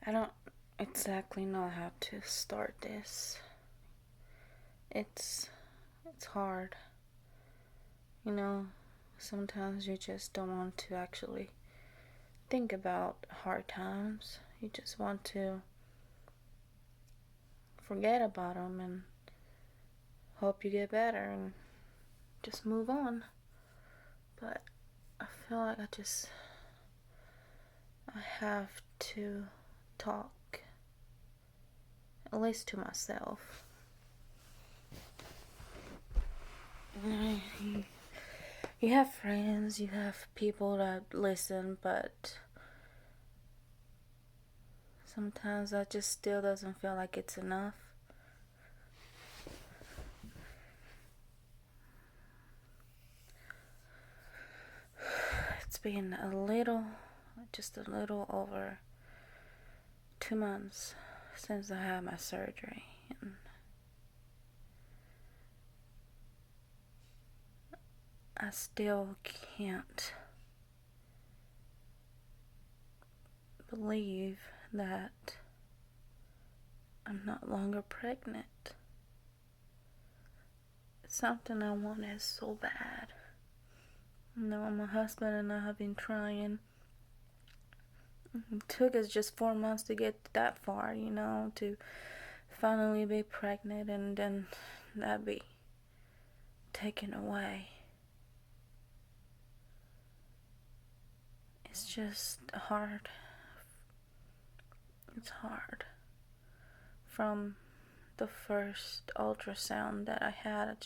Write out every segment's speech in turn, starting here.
I don't exactly know how to start this. It's it's hard. You know, sometimes you just don't want to actually think about hard times. You just want to forget about them and hope you get better and just move on. But I feel like I have to talk, at least to myself. You have friends, you have people that listen, but sometimes that just still doesn't feel like it's enough. It's been just a little over 2 months since I had my surgery, and I still can't believe that I'm not longer pregnant. It's something I wanted so bad. My husband and I have been trying. It took us just 4 months to get that far, to finally be pregnant and then that be taken away. It's just hard. It's hard. From the first ultrasound that I had,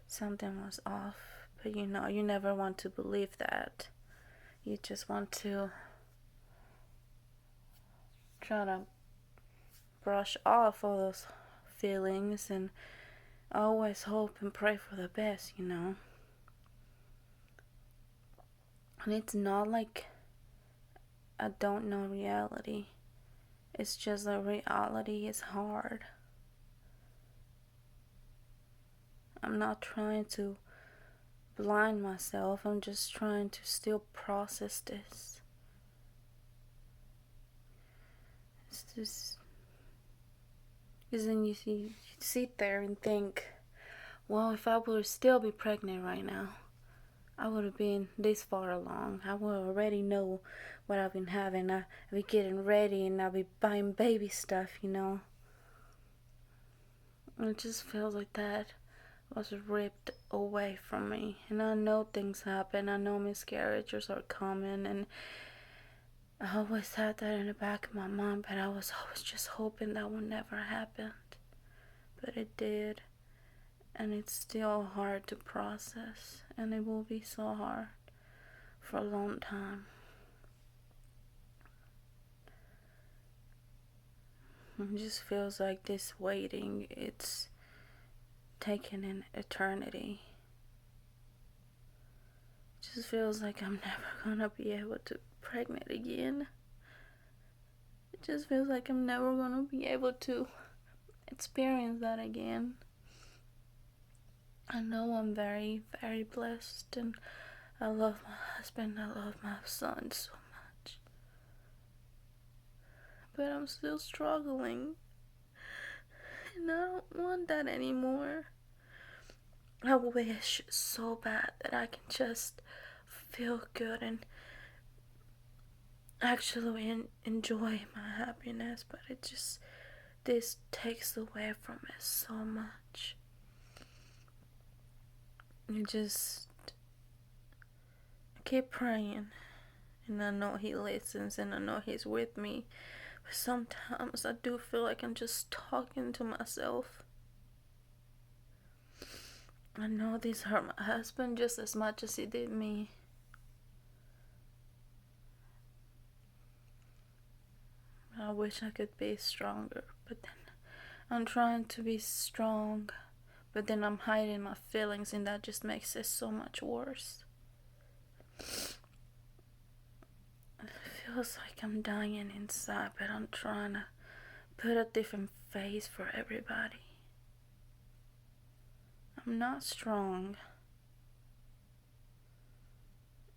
something was off. But you never want to believe that. You just want to try to brush off all those feelings and always hope and pray for the best. And it's not like I don't know reality. It's just that reality is hard. I'm not trying to blind myself. I'm just trying to still process this. It's just... Because then you sit there and think, well, if I would still be pregnant right now, I would have been this far along. I would already know what I've been having. I'd be getting ready and I'd be buying baby stuff. And it just feels like that was ripped away from me. And I know things happen. I know miscarriages are common, and I always had that in the back of my mind, but I was always just hoping that would never happen. But it did. And it's still hard to process. And it will be so hard for a long time. It just feels like this waiting, it's taking an eternity. It just feels like I'm never gonna be able to be pregnant again. It just feels like I'm never gonna be able to experience that again. I know I'm very, very blessed, and I love my husband, I love my son so much. But I'm still struggling, and I don't want that anymore. I wish so bad that I can just feel good and actually enjoy my happiness, but this takes away from it so much. I keep praying, and I know he listens, and I know he's with me, but sometimes I do feel like I'm just talking to myself. I know this hurt my husband just as much as he did me. I wish I could be stronger, but then I'm trying to be strong, but then I'm hiding my feelings, and that just makes it so much worse. It feels like I'm dying inside, but I'm trying to put a different face for everybody. I'm not strong,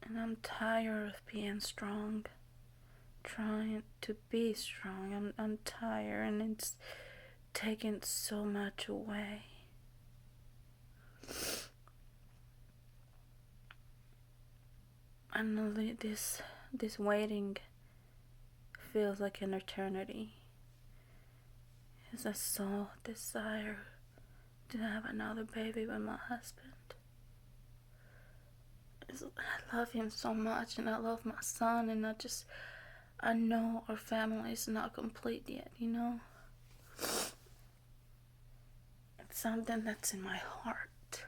and I'm tired of being strong. trying to be strong. I'm tired and it's taking so much away. And this waiting feels like an eternity. As I so desire to have another baby with my husband. I love him so much, and I love my son, and I know our family is not complete yet, you know? It's something that's in my heart.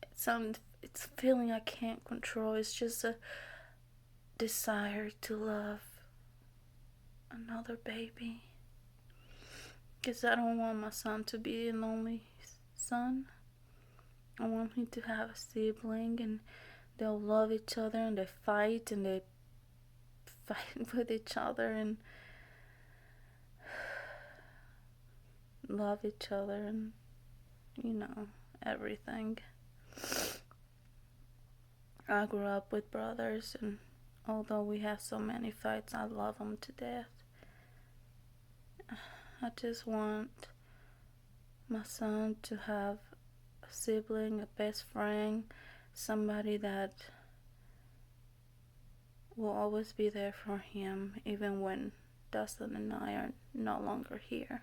It's a feeling I can't control. It's just a desire to love another baby. Because I don't want my son to be a lonely son. I want him to have a sibling, and they'll love each other, and they fight with each other and love each other, and everything. I grew up with brothers, and although we have so many fights, I love them to death. I just want my son to have a sibling, a best friend, somebody that will always be there for him, even when Dustin and I are no longer here.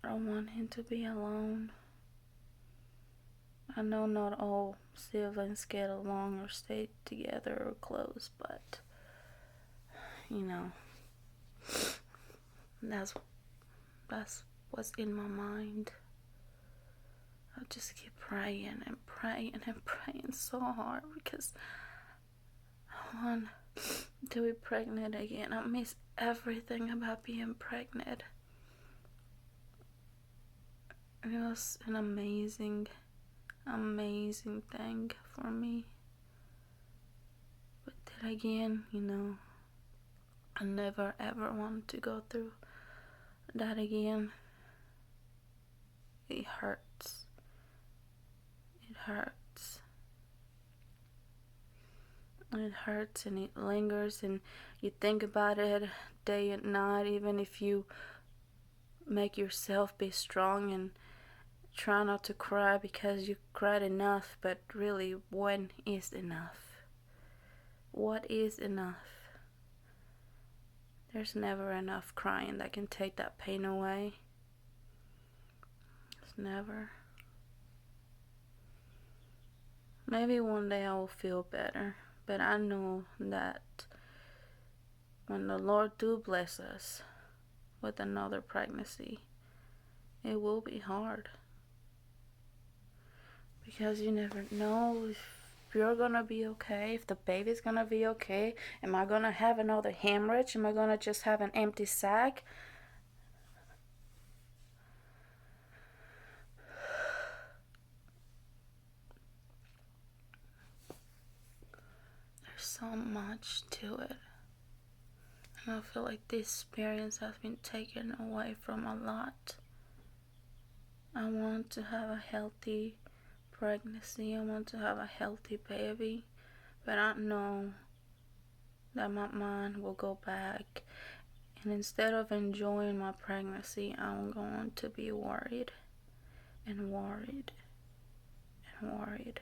I don't want him to be alone. I know not all siblings get along or stay together or close, but that's what's in my mind. I just keep praying and praying and praying so hard because I want to be pregnant again. I miss everything about being pregnant. It was an amazing thing for me. But then again, I never ever want to go through that again. It hurts. It hurts. It hurts and it lingers, and you think about it day and night, even if you make yourself be strong and try not to cry because you cried enough. But really, when is enough? What is enough? There's never enough crying that can take that pain away. It's never. Maybe one day I will feel better, but I know that when the Lord do bless us with another pregnancy, it will be hard. Because you never know if you're gonna be okay, if the baby's gonna be okay. Am I gonna have another hemorrhage? Am I gonna just have an empty sac? There's so much to it. And I feel like this experience has been taken away from a lot. I want to have a healthy pregnancy. I want to have a healthy baby. But I know that my mind will go back. And instead of enjoying my pregnancy, I'm going to be worried and worried and worried.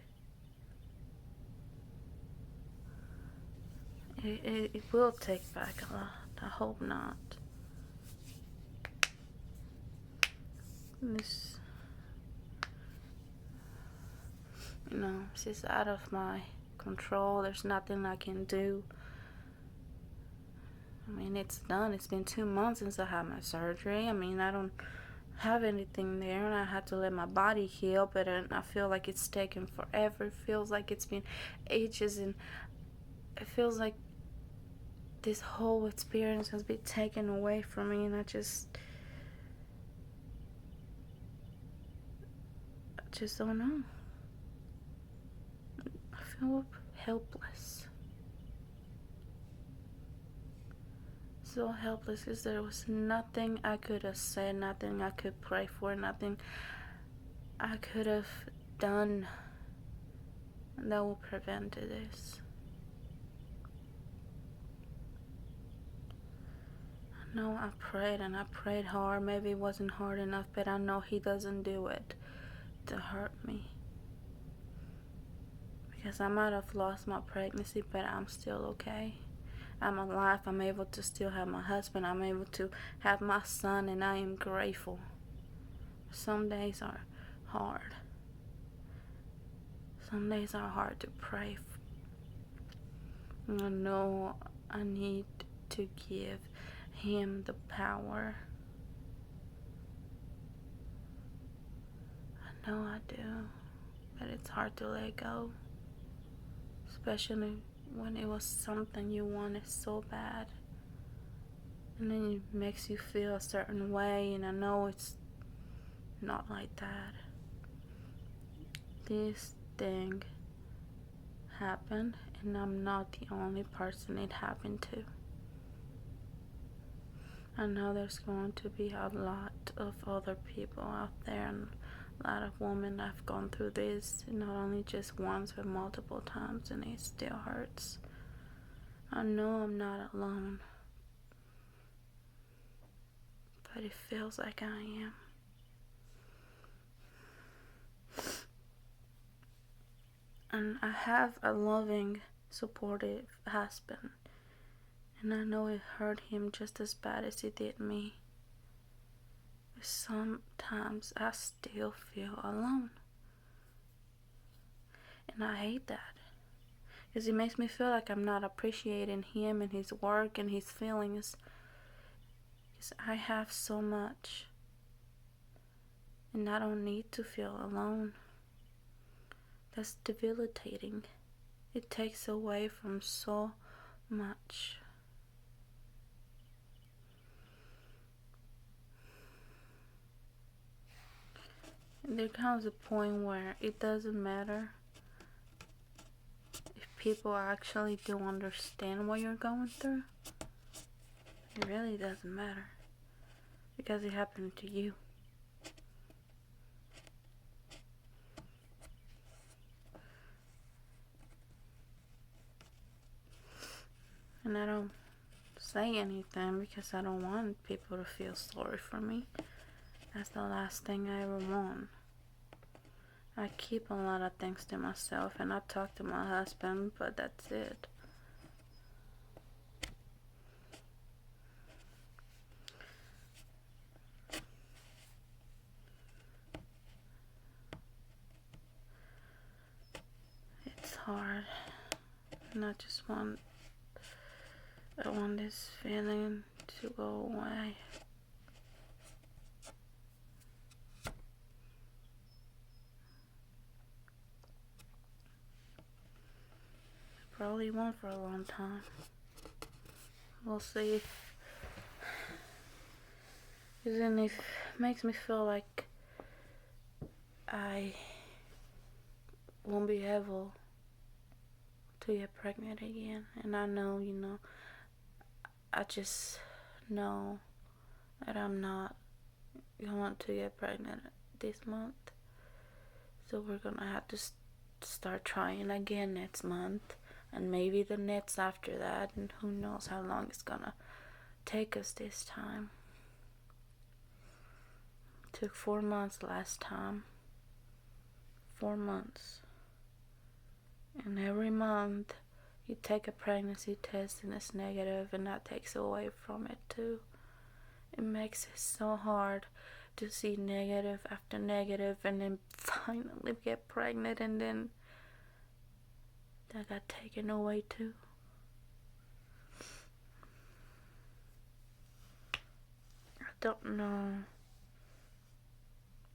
It will take back a lot. I hope not. This, it's just out of my control. There's nothing I can do. I mean, it's done. It's been 2 months since I had my surgery. I mean, I don't have anything there, and I had to let my body heal, but I feel like it's taken forever. It feels like it's been ages, and it feels like this whole experience has been taken away from me, and I just don't know. I feel helpless. So helpless because there was nothing I could have said, nothing I could pray for, nothing I could have done that will prevent this. No, I prayed and I prayed hard. Maybe it wasn't hard enough, but I know He doesn't do it to hurt me. Because I might have lost my pregnancy, but I'm still okay. I'm alive. I'm able to still have my husband. I'm able to have my son, and I am grateful. Some days are hard. Some days are hard to pray. I know I need to give Him the power. I know I do, but it's hard to let go. Especially when it was something you wanted so bad. And then it makes you feel a certain way, and I know it's not like that. This thing happened, and I'm not the only person it happened to. I know there's going to be a lot of other people out there, and a lot of women have gone through this, not only just once but multiple times, and it still hurts. I know I'm not alone, but it feels like I am. And I have a loving, supportive husband, and I know it hurt him just as bad as it did me. But sometimes I still feel alone. And I hate that. Because it makes me feel like I'm not appreciating him and his work and his feelings. Because I have so much. And I don't need to feel alone. That's debilitating. It takes away from so much. And there comes a point where it doesn't matter if people actually do understand what you're going through. It really doesn't matter. Because it happened to you. And I don't say anything because I don't want people to feel sorry for me. That's the last thing I ever want. I keep a lot of things to myself, and I talk to my husband, but that's it. It's hard, and I want this feeling to go away. Probably won't for a long time. We'll see. Because it makes me feel like I won't be able to get pregnant again. And I know, I just know that I'm not going to get pregnant this month. So we're gonna have to start trying again next month, and maybe the next after that, and who knows how long it's gonna take us this time. It took 4 months last time. 4 months. And every month you take a pregnancy test and it's negative, and that takes away from it too. It makes it so hard to see negative after negative, and then finally get pregnant, and then that got taken away too. I don't know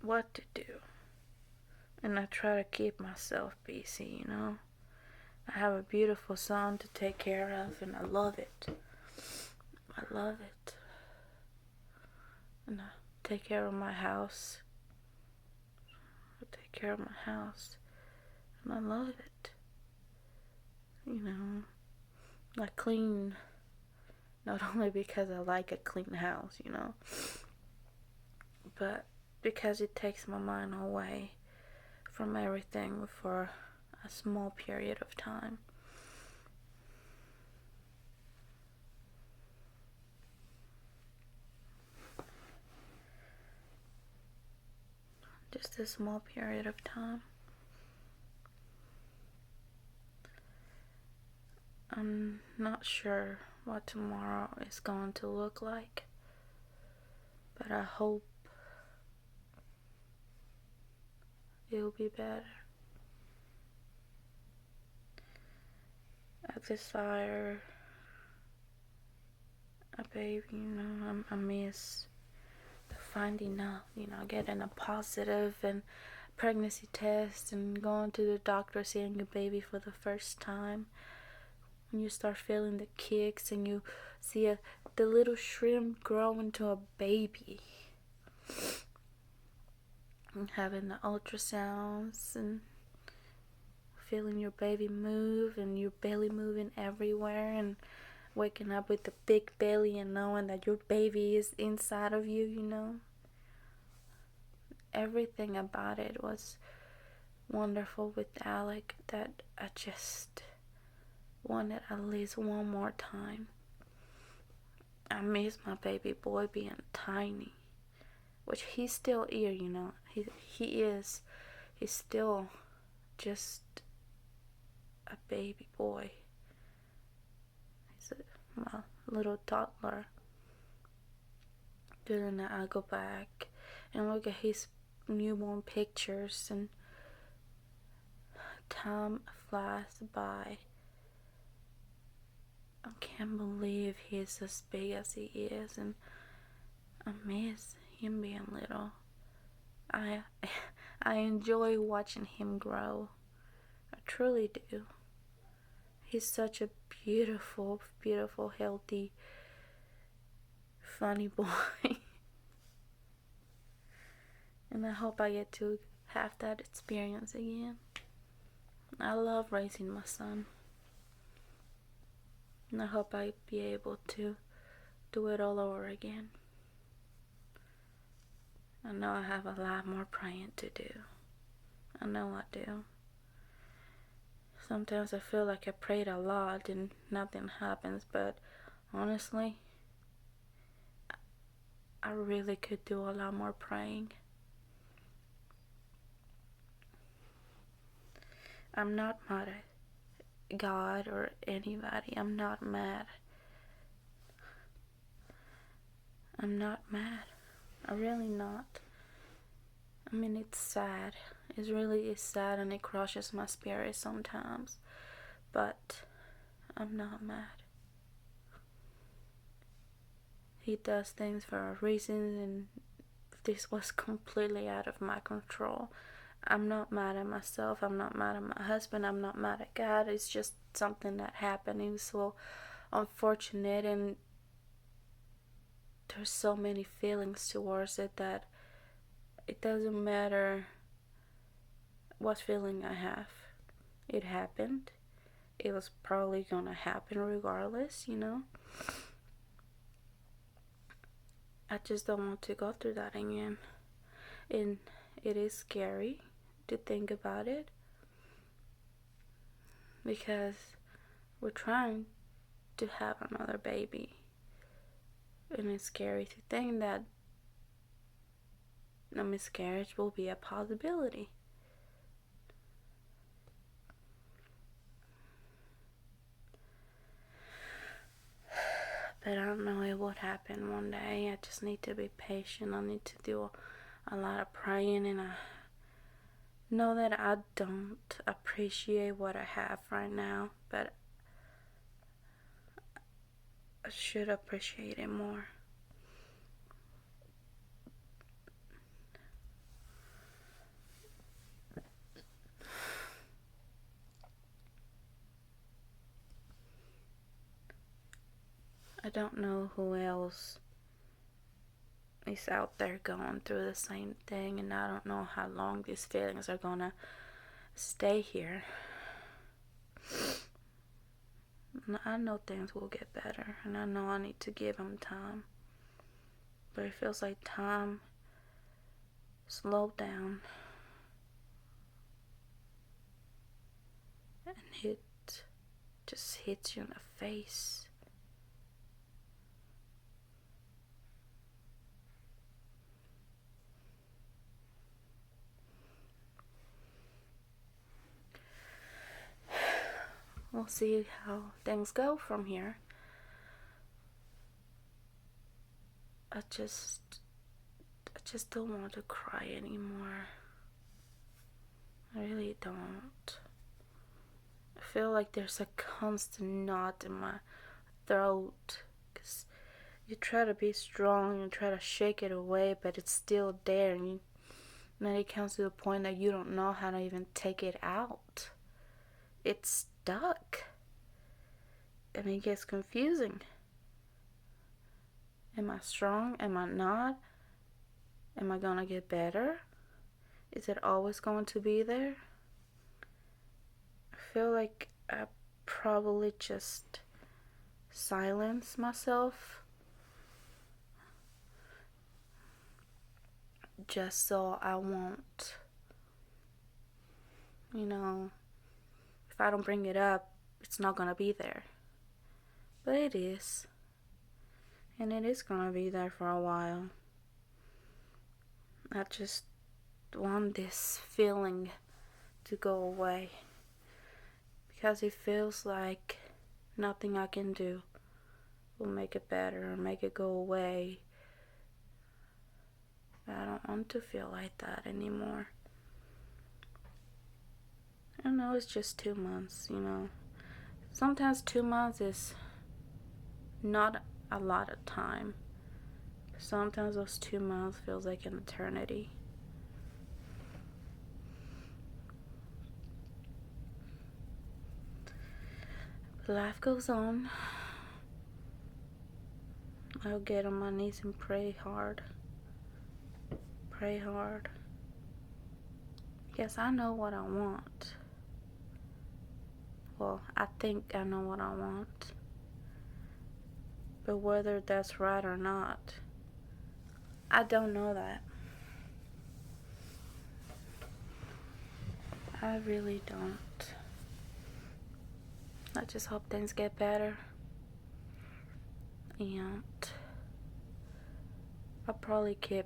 what to do, and I try to keep myself busy, I have a beautiful son to take care of, and I love it. I love it. And I take care of my house. And I love it. I clean, not only because I like a clean house, but because it takes my mind away from everything for a small period of time. Just a small period of time. I'm not sure what tomorrow is going to look like, but I hope it'll be better. I desire a baby, I miss finding out, getting a positive and pregnancy test and going to the doctor, seeing your baby for the first time. When you start feeling the kicks and you see the little shrimp grow into a baby. And having the ultrasounds and feeling your baby move and your belly moving everywhere, and waking up with the big belly and knowing that your baby is inside of you. Everything about it was wonderful with Alec, that I just wanted at least one more time. I miss my baby boy being tiny, which he's still here, He's still just a baby boy. He's my little toddler. Then I go back and look at his newborn pictures, and time flies by. I can't believe he's as big as he is, and I miss him being little. I enjoy watching him grow. I truly do. He's such a beautiful, beautiful, healthy, funny boy. And I hope I get to have that experience again. I love raising my son. And I hope I be able to do it all over again. I know I have a lot more praying to do. I know I do. Sometimes I feel like I prayed a lot and nothing happens, but honestly, I really could do a lot more praying. I'm not mad at God or anybody. I'm not mad. I'm not mad. I'm really not. I mean, it's sad. It really is sad, and it crushes my spirit sometimes. But I'm not mad. He does things for a reason, and this was completely out of my control. I'm not mad at myself. I'm not mad at my husband. I'm not mad at God. It's just something that happened. It was so unfortunate, and there's so many feelings towards it that it doesn't matter what feeling I have. It happened. It was probably gonna happen regardless, I just don't want to go through that again. And it is scary to think about it, because we're trying to have another baby. And it's scary to think that a miscarriage will be a possibility. But I don't know, it would happen one day. I just need to be patient. I need to do a lot of praying, and I know that I don't appreciate what I have right now, but I should appreciate it more. I don't know who else is out there going through the same thing, and I don't know how long these feelings are gonna stay here. I know things will get better, and I know I need to give them time, but it feels like time slowed down, and it just hits you in the face. we'll see how things go from here. I just don't want to cry anymore. I really don't. I feel like there's a constant knot in my throat. Because you try to be strong and try to shake it away, but it's still there. And then it comes to the point that you don't know how to even take it out. It's stuck. And it gets confusing. Am I strong? Am I not? Am I gonna get better? Is it always going to be there? I feel like I probably just silence myself just so I won't, if I don't bring it up, it's not gonna be there. But it is. And it is gonna be there for a while. I just want this feeling to go away. Because it feels like nothing I can do will make it better or make it go away. I don't want to feel like that anymore. I know it's just 2 months, Sometimes 2 months is not a lot of time. Sometimes those 2 months feels like an eternity. Life goes on. I'll get on my knees and pray hard. Pray hard. Yes, I know what I want. Well, I think I know what I want. But whether that's right or not, I don't know that. I really don't. I just hope things get better. And I'll probably keep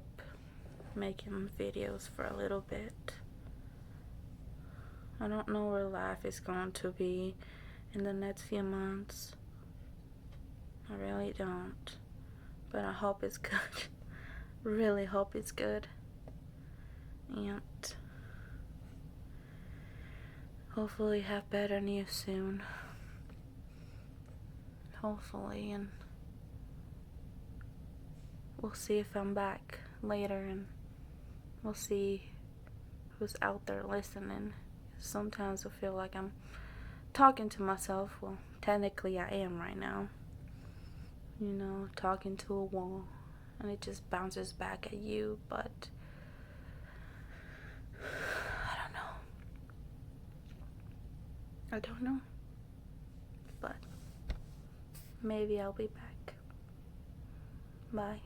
making videos for a little bit. I don't know where life is going to be in the next few months. I really don't. But I hope it's good. Really hope it's good. And hopefully have better news soon. Hopefully, and we'll see if I'm back later, and we'll see who's out there listening. Sometimes I feel like I'm talking to myself. Well, technically I am right now. Talking to a wall, and it just bounces back at you, but I don't know. But maybe I'll be back. Bye.